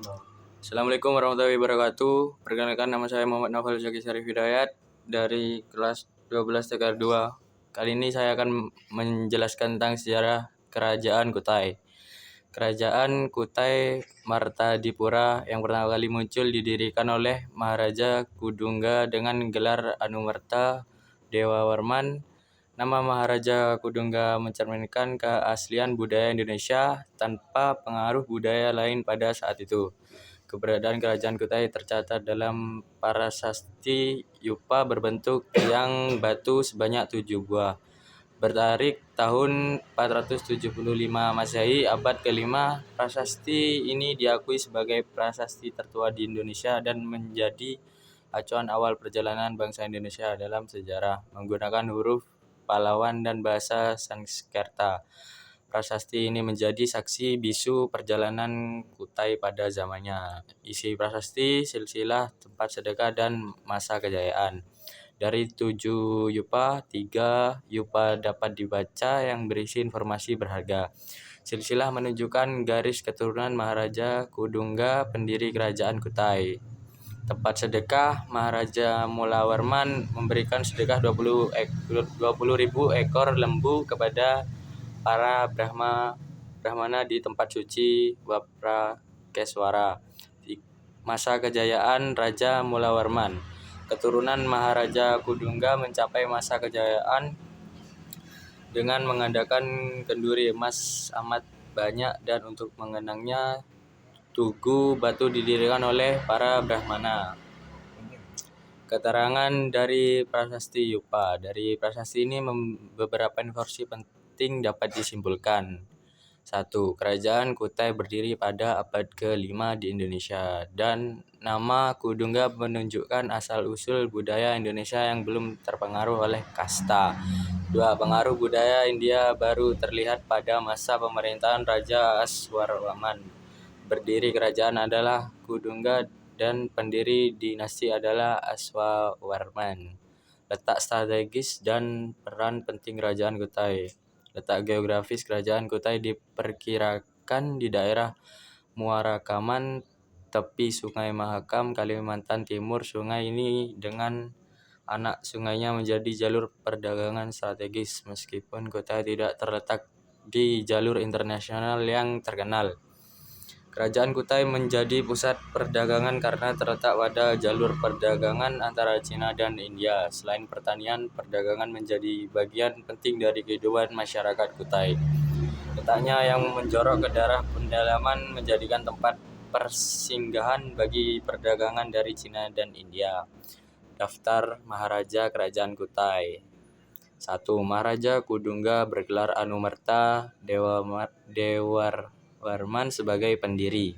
Assalamualaikum warahmatullahi wabarakatuh. Perkenalkan, nama saya Muhammad Naufal Zaki Syarif Hidayat dari kelas 12 TK 2. Kali ini saya akan menjelaskan tentang sejarah Kerajaan Kutai. Kerajaan Kutai Martadipura yang pertama kali muncul didirikan oleh Maharaja Kudungga dengan gelar Anumerta Dewawarman. Nama Maharaja Kudungga mencerminkan keaslian budaya Indonesia tanpa pengaruh budaya lain pada saat itu. Keberadaan Kerajaan Kutai tercatat dalam prasasti Yupa berbentuk tiang batu sebanyak 7 buah. Bertarik tahun 475 Masehi, abad ke-5, prasasti ini diakui sebagai prasasti tertua di Indonesia dan menjadi acuan awal perjalanan bangsa Indonesia dalam sejarah menggunakan huruf Pahlawan dan bahasa Sanskerta. Prasasti ini menjadi saksi bisu perjalanan Kutai pada zamannya. Isi prasasti, silsilah, tempat sedekah, dan masa kejayaan. Dari 7 yupa, 3 yupa dapat dibaca yang berisi informasi berharga. Silsilah menunjukkan garis keturunan Maharaja Kudungga, pendiri Kerajaan Kutai. Tempat sedekah, Maharaja Mulawarman memberikan sedekah 20.000 ekor lembu kepada para Brahmana di tempat suci Waprakeswara. Masa kejayaan Raja Mulawarman. Keturunan Maharaja Kudungga mencapai masa kejayaan dengan mengadakan kenduri emas amat banyak, dan untuk mengenangnya tugu batu didirikan oleh para Brahmana. Keterangan dari prasasti Yupa. Dari prasasti ini beberapa informasi penting dapat disimpulkan. 1. Kerajaan Kutai berdiri pada abad ke-5 di Indonesia, dan nama Kudungga menunjukkan asal-usul budaya Indonesia yang belum terpengaruh oleh kasta. 2. Pengaruh budaya India baru terlihat pada masa pemerintahan Raja Aswarman. Berdiri kerajaan adalah Kudungga dan pendiri dinasti adalah Aswawarman. Letak strategis dan peran penting Kerajaan Kutai. Letak geografis Kerajaan Kutai diperkirakan di daerah Muara Kaman, tepi Sungai Mahakam, Kalimantan Timur. Sungai ini dengan anak sungainya menjadi jalur perdagangan strategis, meskipun Kutai tidak terletak di jalur internasional yang terkenal. Kerajaan Kutai menjadi pusat perdagangan karena terletak pada jalur perdagangan antara Cina dan India. Selain pertanian, perdagangan menjadi bagian penting dari kehidupan masyarakat Kutai. Letaknya yang menjorok ke daerah pendalaman menjadikan tempat persinggahan bagi perdagangan dari Cina dan India. Daftar Maharaja Kerajaan Kutai. 1. Maharaja Kudungga bergelar Anumerta Dewawarman sebagai pendiri.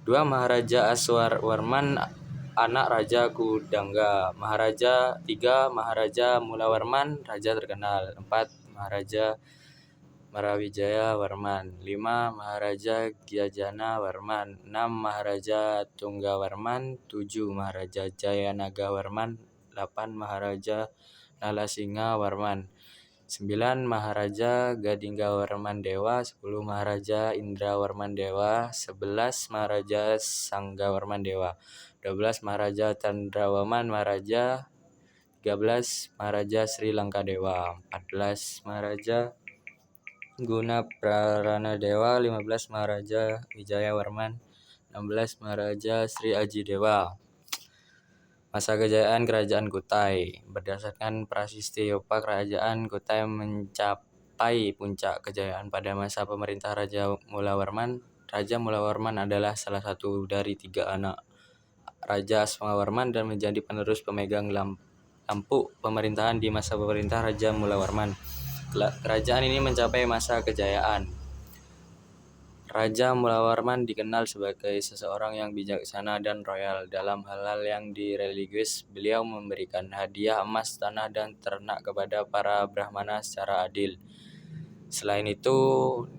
2. Maharaja Aswarman, anak Raja Kudungga. 3. Maharaja Mulawarman, raja terkenal. 4. Maharaja Marawijaya Warman. 5. Maharaja Gyajana Warman. 6. Maharaja Tunggawarman. 7. Maharaja Jayanaga Warman. 8. Maharaja Nalasinga Warman. 9. Maharaja Gadingga Warman Dewa. 10. Maharaja Indra Warman Dewa. 11. Maharaja Sangga Warman Dewa. 12. Maharaja Chandrawarman Maharaja. 13. Maharaja Sri Lanka Dewa. 14. Maharaja Guna Prarana Dewa. 15. Maharaja Wijaya Warman. 16. Maharaja Sri Aji Dewa. Masa kejayaan Kerajaan Kutai. Berdasarkan prasasti Yupa, Kerajaan Kutai mencapai puncak kejayaan pada masa pemerintah Raja Mulawarman. Raja Mulawarman adalah salah satu dari 3 anak Raja Aswawarman dan menjadi penerus pemegang tampuk pemerintahan di masa pemerintah Raja Mulawarman. Kerajaan ini mencapai masa kejayaan. Raja Mulawarman dikenal sebagai seseorang yang bijaksana dan royal. Dalam hal-hal yang religius, beliau memberikan hadiah emas, tanah, dan ternak kepada para Brahmana secara adil. Selain itu,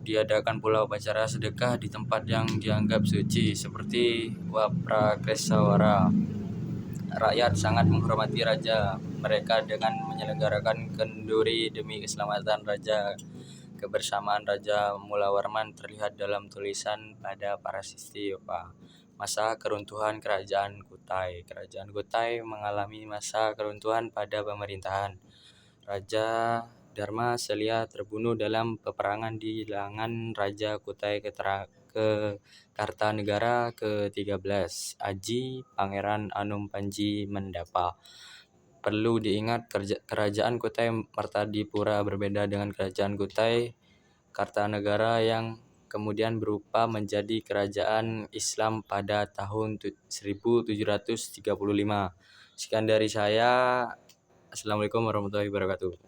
diadakan pula upacara sedekah di tempat yang dianggap suci, seperti Waprakeswara. Rakyat sangat menghormati raja mereka dengan menyelenggarakan kenduri demi keselamatan raja. kebersamaan Raja Mulawarman terlihat dalam tulisan pada Prasasti-yoga. Masa keruntuhan Kerajaan Kutai. Kerajaan Kutai mengalami masa keruntuhan pada pemerintahan Raja Dharma Selia terbunuh dalam peperangan di lengan Raja Kutai ke Kartanegara ke-13, Aji Pangeran Anom Panji Mendapa. Perlu diingat, Kerajaan Kutai Martadipura berbeda dengan Kerajaan Kutai Kartanegara yang kemudian berubah menjadi kerajaan Islam pada tahun 1735. Sekian dari saya. Assalamualaikum warahmatullahi wabarakatuh.